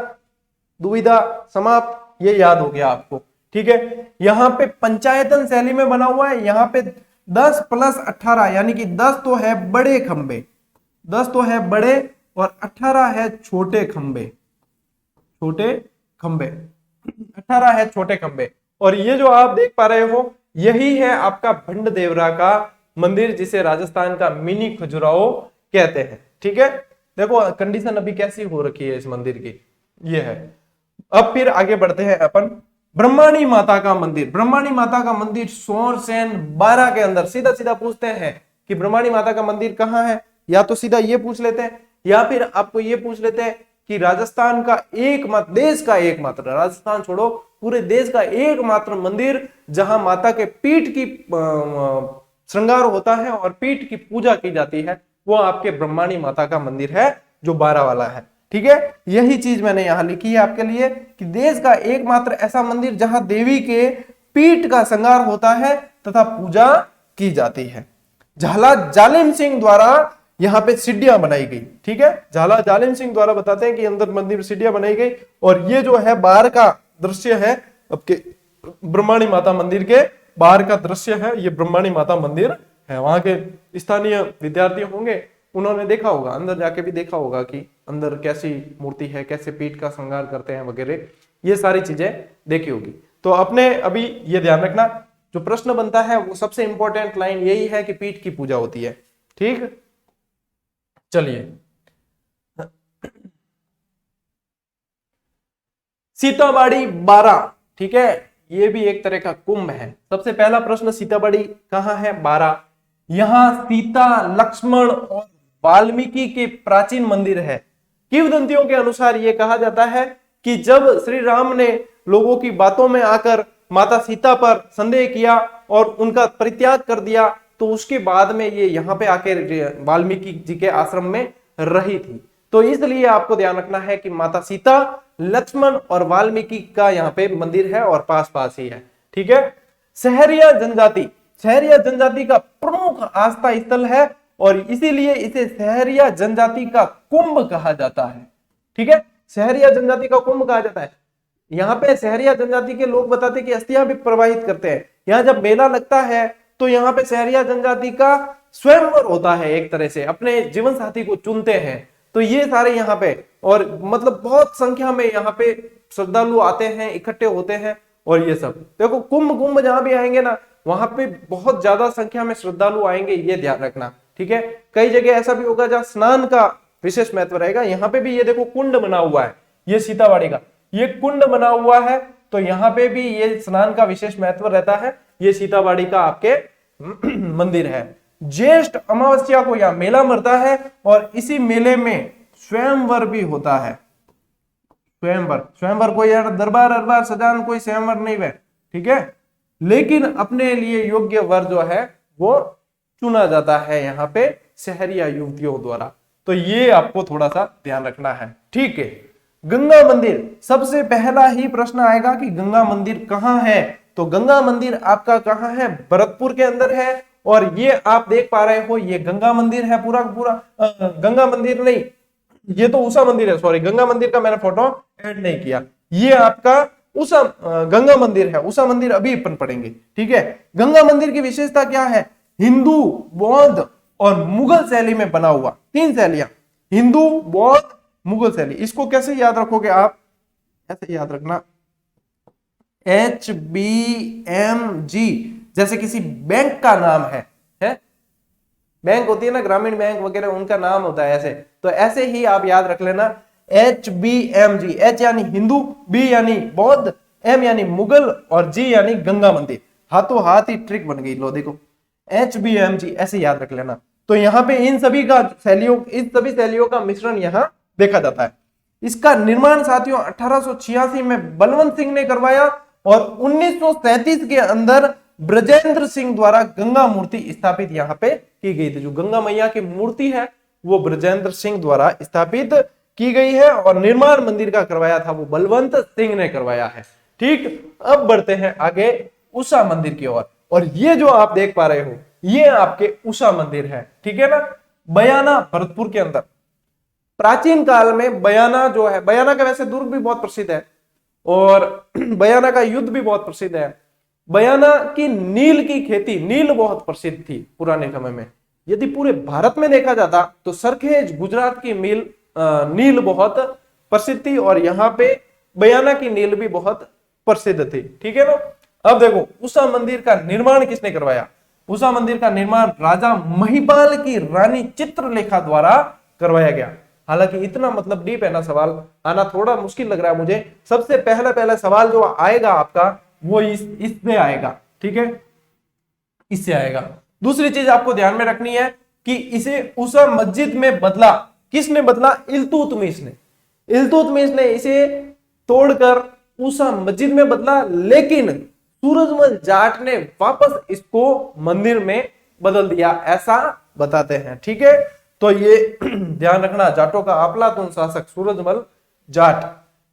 दुविधा समाप्त। ये याद हो गया आपको। ठीक है, यहाँ पे पंचायतन शैली में बना हुआ है। यहाँ पे 10 + 18 यानी कि 10 तो है बड़े खंबे, 10 तो है बड़े और 18 है छोटे खंबे, 18 है छोटे खंबे। और ये जो आप देख पा रहे हो यही है आपका भंडदेवरा का मंदिर, जिसे राजस्थान का मिनी खजुराहो कहते हैं। ठीक है, देखो कंडीशन अभी कैसी हो रखी है इस मंदिर की, ये है। अब फिर आगे बढ़ते हैं अपन ब्रह्माणी माता का मंदिर। ब्रह्माणी माता का मंदिर सोरसेन 12 के अंदर। सीधा सीधा पूछते हैं कि ब्रह्माणी माता का मंदिर कहाँ है, या तो सीधा ये पूछ लेते हैं या फिर आपको ये पूछ लेते हैं कि राजस्थान का एकमात्र, देश का एकमात्र, राजस्थान छोड़ो पूरे देश का एकमात्र मंदिर जहां माता के पीठ की श्रृंगार होता है और पीठ की पूजा की जाती है, वो आपके ब्रह्माणी माता का मंदिर है जो 12 वाला है। ठीक है, यही चीज मैंने यहां लिखी है आपके लिए कि देश का एकमात्र ऐसा मंदिर जहां देवी के पीठ का श्रृंगार होता है तथा पूजा की जाती है। झाला जालिम सिंह द्वारा यहाँ पे सीढ़ियां बनाई गई, ठीक है, झाला जालिम सिंह द्वारा बताते हैं कि अंदर मंदिर में सीढ़ियां बनाई गई। और ये जो है बाहर का दृश्य है, आपके ब्रह्माणी माता मंदिर के बाहर का दृश्य है, ये ब्रह्माणी माता मंदिर है। वहां के स्थानीय विद्यार्थी होंगे, उन्होंने देखा होगा, अंदर जाके भी देखा होगा कि अंदर कैसी मूर्ति है, कैसे पीठ का श्रृंगार करते हैं वगैरह, ये सारी चीजें देखी होगी। तो अपने अभी ये ध्यान रखना, जो प्रश्न बनता है वो सबसे इंपॉर्टेंट लाइन यही है कि पीठ की पूजा होती है। ठीक, चलिए सीताबाड़ी 12, ठीक है, ये भी एक तरह का कुंभ है। सबसे पहला प्रश्न, सीताबाड़ी कहाँ है? 12। यहां सीता, लक्ष्मण और वाल्मीकि के प्राचीन मंदिर है। किंवदंतियों के अनुसार यह कहा जाता है कि जब श्री राम ने लोगों की बातों में आकर माता सीता पर संदेह किया और उनका परित्याग कर दिया, तो उसके बाद में ये यहाँ पे आकर वाल्मीकि जी के आश्रम में रही थी। तो इसलिए आपको ध्यान रखना है कि माता सीता, लक्ष्मण और वाल्मीकि का यहाँ पे मंदिर है और पास पास ही है। ठीक है। सहरिया जनजाति, सहरिया जनजाति का प्रमुख आस्था स्थल है और इसीलिए इसे सहरिया जनजाति का कुंभ कहा जाता है। ठीक है, सहरिया जनजाति का कुंभ कहा जाता है। यहाँ पे सहरिया जनजाति के लोग बताते हैं कि अस्थियां भी प्रवाहित करते हैं। यहाँ जब मेला लगता है तो यहाँ पे सहरिया जनजाति का स्वयंवर होता है, एक तरह से अपने जीवन साथी को चुनते हैं। तो ये सारे यहाँ पे, और मतलब बहुत संख्या में यहाँ पे श्रद्धालु आते हैं, इकट्ठे होते हैं। और ये सब देखो, कुंभ जहां भी आएंगे ना, वहां पे बहुत ज्यादा संख्या में श्रद्धालु आएंगे, ये ध्यान रखना। ठीक है, कई जगह ऐसा भी होगा जहां स्नान का विशेष महत्व रहेगा। यहाँ पे भी ये देखो कुंड बना हुआ है, ये सीताबाड़ी का ये कुंड बना हुआ है, तो यहाँ पे भी ये स्नान का विशेष महत्व रहता है। ये सीताबाड़ी का आपके मंदिर है। ज्येष्ठ अमावस्या को यहाँ मेला मरता है और इसी मेले में स्वयंवर भी होता है। स्वयंवर कोई यार दरबार अरबार सजान, कोई स्वयंवर नहीं है। ठीक है, लेकिन अपने लिए योग्य वर जो है वो चुना जाता है यहाँ पे सहरिया युवतियों द्वारा। तो ये आपको थोड़ा सा ध्यान रखना है। ठीक है, गंगा मंदिर, सबसे पहला ही प्रश्न आएगा कि गंगा मंदिर कहाँ है। तो गंगा मंदिर आपका कहाँ है? भरतपुर के अंदर है। और ये आप देख पा रहे हो, ये गंगा मंदिर है पूरा पूरा। गंगा मंदिर नहीं, ये तो उषा मंदिर है, सॉरी, गंगा मंदिर का मैंने फोटो ऐड नहीं किया। ये आपका उषा गंगा मंदिर है। उषा मंदिर अभी अपन पढ़ेंगे। ठीक है, गंगा मंदिर की विशेषता क्या है? हिंदू, बौद्ध और मुगल शैली में बना हुआ, 3 शैलियां, हिंदू, बौद्ध, मुगल शैली। इसको कैसे याद रखोगे आप? ऐसे याद रखना, HBMG, जैसे किसी बैंक का नाम है? बैंक होती है ना, ग्रामीण बैंक वगैरह, उनका नाम होता है ऐसे। तो ऐसे ही आप याद रख लेना, HBMG, H यानी हिंदू, B यानी बौद्ध, M यानी मुगल और G यानी गंगा मंदिर। हाथों हाथ ही ट्रिक बन गई, लो देखो, HBMG ऐसे याद रख लेना। तो यहाँ पे इन सभी शैलियों का मिश्रण यहाँ देखा जाता है। इसका निर्माण साथियों 1886 में बलवंत सिंह ने करवाया और 1937 के अंदर ब्रजेंद्र सिंह द्वारा गंगा मूर्ति स्थापित यहाँ पे की गई थी। जो गंगा मैया की मूर्ति है वो ब्रजेंद्र सिंह द्वारा स्थापित की गई है और निर्माण मंदिर का करवाया था वो बलवंत सिंह ने करवाया है। ठीक, अब बढ़ते हैं आगे उषा मंदिर की ओर। और ये जो आप देख पा रहे हो, ये आपके उषा मंदिर है। ठीक है ना, बयाना, भरतपुर के अंदर। प्राचीन काल में बयाना जो है, बयाना का वैसे दुर्ग भी बहुत प्रसिद्ध है और बयाना का युद्ध भी बहुत प्रसिद्ध है। बयाना की नील की खेती, नील बहुत प्रसिद्ध थी पुराने समय में। यदि पूरे भारत में देखा जाता तो सरखेज गुजरात की नील बहुत प्रसिद्ध थी और यहाँ पे बयाना की नील भी बहुत प्रसिद्ध थी। ठीक है ना। अब देखो, उषा मंदिर का निर्माण किसने करवाया? उषा मंदिर का निर्माण राजा महिपाल की रानी चित्रलेखा द्वारा करवाया गया। हालांकि इतना मतलब डीप है ना, सवाल आना थोड़ा मुश्किल लग रहा है मुझे। सबसे पहला सवाल जो आएगा आपका वो इससे आएगा। ठीक है, इससे आएगा। दूसरी चीज आपको ध्यान में रखनी है कि इसे उषा मस्जिद में बदला किसने? बदला इल्तुतमिश ने। इल्तुतमिश ने इसे तोड़कर उषा मस्जिद में बदला, लेकिन सूरजमल जाट ने वापस इसको मंदिर में बदल दिया, ऐसा बताते हैं। ठीक है, तो ये ध्यान रखना, जाटों का अफलातून शासक सूरजमल जाट।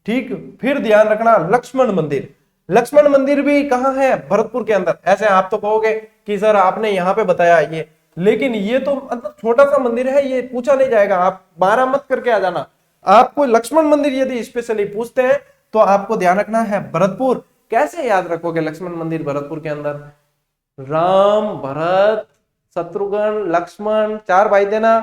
ठीक, फिर ध्यान रखना लक्ष्मण मंदिर। लक्ष्मण मंदिर भी कहाँ है? भरतपुर के अंदर। ऐसे आप तो कहोगे कि सर आपने यहाँ पे बताया ये, लेकिन ये तो मतलब छोटा सा मंदिर है, ये पूछा नहीं जाएगा। आप 12 मत करके आ जाना। आपको लक्ष्मण मंदिर यदि स्पेशली पूछते हैं तो आपको ध्यान रखना है भरतपुर। कैसे याद रखोगे लक्ष्मण मंदिर भरतपुर के अंदर? राम, भरत, शत्रुघ्न, लक्ष्मण, 4 भाई देना,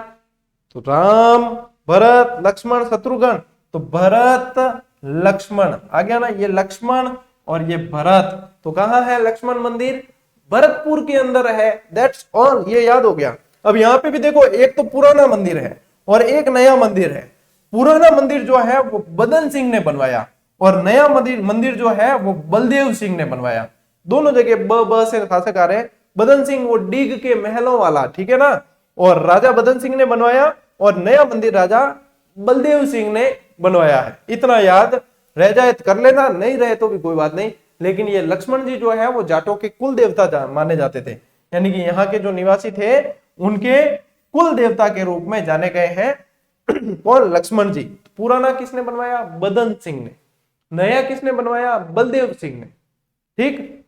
तो राम, भरत, लक्ष्मण, शत्रुघ्न, तो भरत लक्ष्मण आ गया ना। ये लक्ष्मण और ये भरत, तो कहां है लक्ष्मण मंदिर? भरतपुर के अंदर है। दैट्स ऑल, ये याद हो गया। अब यहाँ पे भी देखो, एक तो पुराना मंदिर है और एक नया मंदिर है। पुराना मंदिर जो है वो बदन सिंह ने बनवाया और नया मंदिर जो है वो बलदेव सिंह ने बनवाया। दोनों जगह ब से शासक आ रहे हैं। बदन सिंह वो डीग के महलों वाला, ठीक है ना, और राजा बदन सिंह ने बनवाया और नया मंदिर राजा बलदेव सिंह ने बनवाया है। इतना याद रह जाए तो कर लेना, नहीं रहे तो भी कोई बात नहीं। लेकिन ये लक्ष्मण जी जो है वो जाटों के कुल देवता माने जाते थे, यानी कि यहाँ के जो निवासी थे उनके कुल देवता के रूप में जाने गए हैं। कौन? लक्ष्मण जी। पुराना किसने बनवाया? बदन सिंह ने। नया किसने बनवाया? बलदेव सिंह ने। ठीक,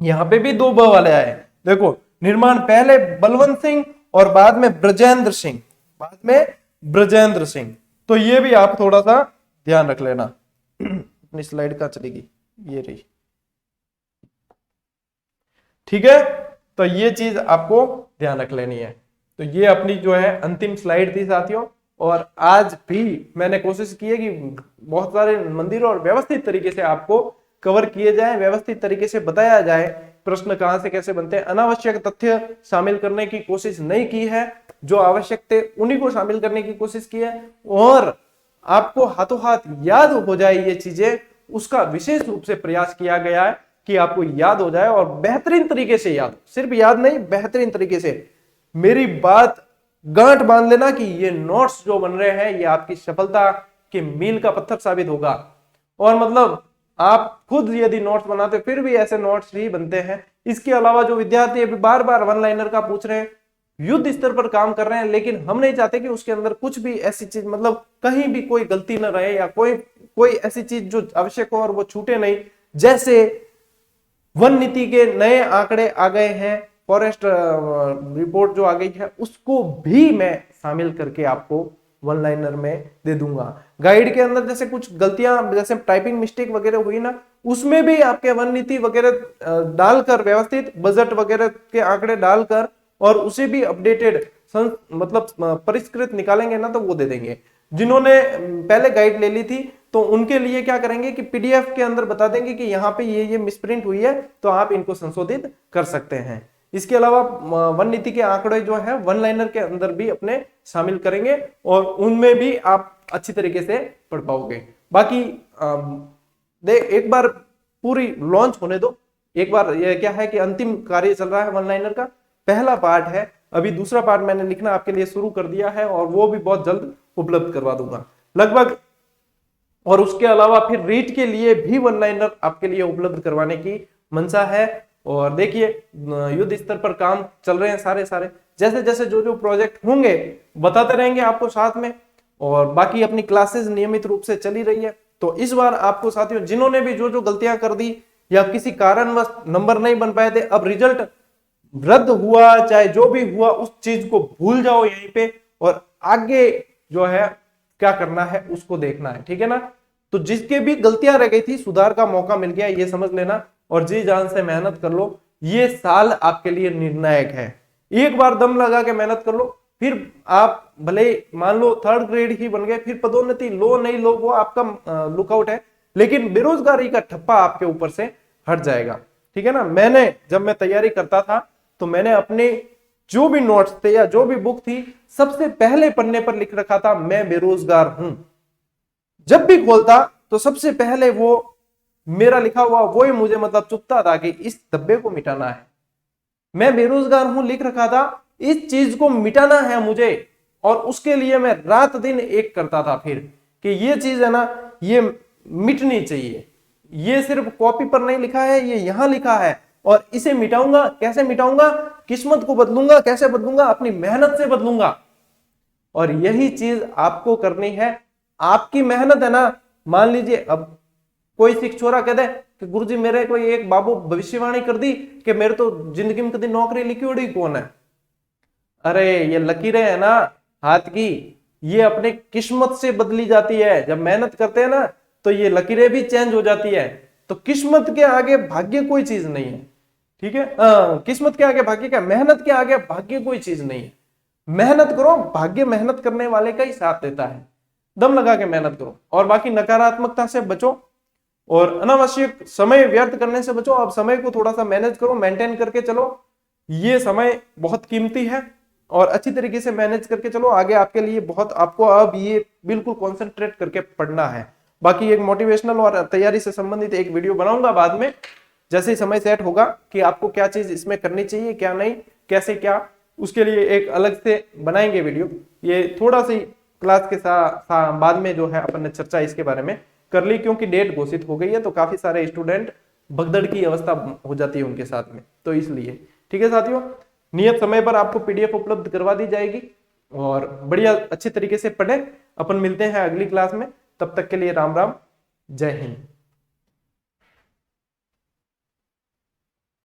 यहां पे भी 2 ब वाले आए। देखो, निर्माण पहले बलवंत सिंह और बाद में ब्रजेंद्र सिंह, बाद में ब्रजेंद्र सिंह। तो ये भी आप थोड़ा सा ध्यान रख लेना। अपनी स्लाइड कहां चलेगी? ये रही, ठीक है। तो ये चीज आपको ध्यान रख लेनी है। तो ये अपनी जो है अंतिम स्लाइड थी साथियों। और आज भी मैंने कोशिश की है कि बहुत सारे मंदिरों और व्यवस्थित तरीके से आपको कवर किए जाए, व्यवस्थित तरीके से बताया जाए प्रश्न कहां से कैसे बनते हैं। अनावश्यक तथ्य शामिल करने की कोशिश नहीं की है, जो आवश्यक थे उन्हीं को शामिल करने की कोशिश की है। और आपको हाथों हाथ याद हो जाए ये चीजें, उसका विशेष रूप से प्रयास किया गया है कि आपको याद हो जाए और बेहतरीन तरीके से याद, सिर्फ याद नहीं, बेहतरीन तरीके से। मेरी बात गांठ बांध लेना कि ये नोट्स जो बन रहे हैं ये आपकी सफलता के मील का पत्थर साबित होगा। और मतलब आप खुद यदि नोट्स बनाते फिर भी ऐसे नोट्स ही बनते हैं। इसके अलावा जो विद्यार्थी अभी बार बार वन लाइनर का पूछ रहे हैं, युद्ध स्तर पर काम कर रहे हैं, लेकिन हम नहीं चाहते कि उसके अंदर कुछ भी ऐसी चीज, मतलब कहीं भी कोई गलती न रहे या कोई ऐसी चीज जो आवश्यक हो और वो छूटे नहीं। जैसे वन नीति के नए आंकड़े आ गए हैं, फॉरेस्ट रिपोर्ट जो आ गई है, उसको भी मैं शामिल करके आपको वन लाइनर में दे दूंगा। गाइड के अंदर जैसे कुछ गलतियां, जैसे टाइपिंग मिस्टेक वगैरह हुई ना, उसमें भी आपके वन नीति वगैरह डालकर, व्यवस्थित बजट वगैरह के आंकड़े डालकर और उसे भी अपडेटेड मतलब परिष्कृत निकालेंगे ना, तो वो दे देंगे। जिन्होंने पहले गाइड ले ली थी तो उनके लिए क्या करेंगे कि पीडीएफ के अंदर बता देंगे कि यहाँ पे ये मिसप्रिंट हुई है, तो आप इनको संशोधित कर सकते हैं। इसके अलावा वन नीति के आंकड़े जो है वन लाइनर के अंदर भी अपने शामिल करेंगे और उनमें भी आप अच्छी तरीके से पढ़ पाओगे। बाकी एक बार पूरी लॉन्च होने दो। एक बार ये क्या है कि अंतिम कार्य चल रहा है वन लाइनर का, पहला पार्ट है, अभी दूसरा पार्ट मैंने लिखना आपके लिए शुरू कर दिया है और वो भी बहुत जल्द उपलब्ध करवा दूंगा लगभग। और उसके अलावा फिर रीट के लिए भी वन लाइनर आपके लिए उपलब्ध करवाने की मंशा है। और देखिए, युद्ध स्तर पर काम चल रहे हैं सारे, जैसे जैसे जो प्रोजेक्ट होंगे बताते रहेंगे आपको साथ में। और बाकी अपनी क्लासेस नियमित रूप से चली रही है। तो इस बार आपको साथियों, जिन्होंने भी जो गलतियां कर दी या किसी कारणवश नंबर नहीं बन पाए थे, अब रिजल्ट रद्द हुआ चाहे जो भी हुआ, उस चीज को भूल जाओ यहीं पे और आगे जो है क्या करना है उसको देखना है, ठीक है ना। तो जिसके भी गलतियां रह गई थी, सुधार का मौका मिल गया, ये समझ लेना और जी जान से मेहनत कर लो। ये साल आपके लिए निर्णायक है। एक बार दम लगा के मेहनत कर लो, फिर आप भले मान लो 3rd ग्रेड ही बन गए, फिर पदोन्नति लो नहीं लो वो आपका लुकआउट है, लेकिन बेरोजगारी का ठप्पा आपके ऊपर से हट जाएगा, ठीक है ना। जब मैं तैयारी करता था तो मैंने अपने जो भी नोट्स थे या जो भी बुक थी, सबसे पहले पन्ने पर लिख रखा था मैं बेरोजगार हूं। जब भी खोलता तो सबसे पहले वो मेरा लिखा हुआ वो ही मुझे मतलब चुभता था कि इस धब्बे को मिटाना है। मैं बेरोजगार हूं लिख रखा था, इस चीज को मिटाना है मुझे, और उसके लिए मैं रात दिन एक करता था फिर कि ये चीज है ना, ये मिटनी चाहिए। ये सिर्फ कॉपी पर नहीं लिखा है, ये यहां लिखा है और इसे मिटाऊंगा। कैसे मिटाऊंगा? किस्मत को बदलूंगा। कैसे बदलूंगा? अपनी मेहनत से बदलूंगा। और यही चीज आपको करनी है। आपकी मेहनत है ना, मान लीजिए अब कोई सिख छोरा कह दे कि गुरुजी मेरे कोई एक बाबू भविष्यवाणी कर दी कि मेरे तो जिंदगी में कभी नौकरी लिखी उड़ी कौन है। अरे ये लकीरें है ना हाथ की, ये अपने किस्मत से बदली जाती है। जब मेहनत करते हैं ना तो ये लकीरें भी चेंज हो जाती है। तो किस्मत के आगे भाग्य कोई चीज नहीं है, ठीक है। किस्मत के आगे भाग्य क्या, मेहनत के आगे भाग्य कोई चीज नहीं है। मेहनत करो, भाग्य मेहनत करने वाले का ही साथ देता है। दम लगा के मेहनत करो और बाकी नकारात्मकता से बचो और अनावश्यक समय व्यर्थ करने से बचो। अब समय को थोड़ा सा मैनेज करो, मेंटेन करके चलो, ये समय बहुत कीमती है और अच्छी तरीके से मैनेज करके चलो। आगे आपके लिए बहुत, आपको अब ये बिल्कुल कॉन्सेंट्रेट करके पढ़ना है। बाकी एक मोटिवेशनल और तैयारी से संबंधित एक वीडियो बनाऊंगा बाद में, जैसे ही समय सेट होगा कि आपको क्या चीज इसमें करनी चाहिए, क्या नहीं, कैसे क्या, उसके लिए एक अलग से बनाएंगे वीडियो। ये थोड़ा सी क्लास के बाद में जो है अपन ने चर्चा इसके बारे में कर ली, क्योंकि डेट घोषित हो गई है तो काफी सारे स्टूडेंट भगदड़ की अवस्था हो जाती है उनके साथ में, तो इसलिए ठीक है साथियों, नियत समय पर आपको पीडीएफ उपलब्ध करवा दी जाएगी और बढ़िया अच्छे तरीके से पढ़ें। अपन मिलते हैं अगली क्लास में, तब तक के लिए राम राम, जय हिंद।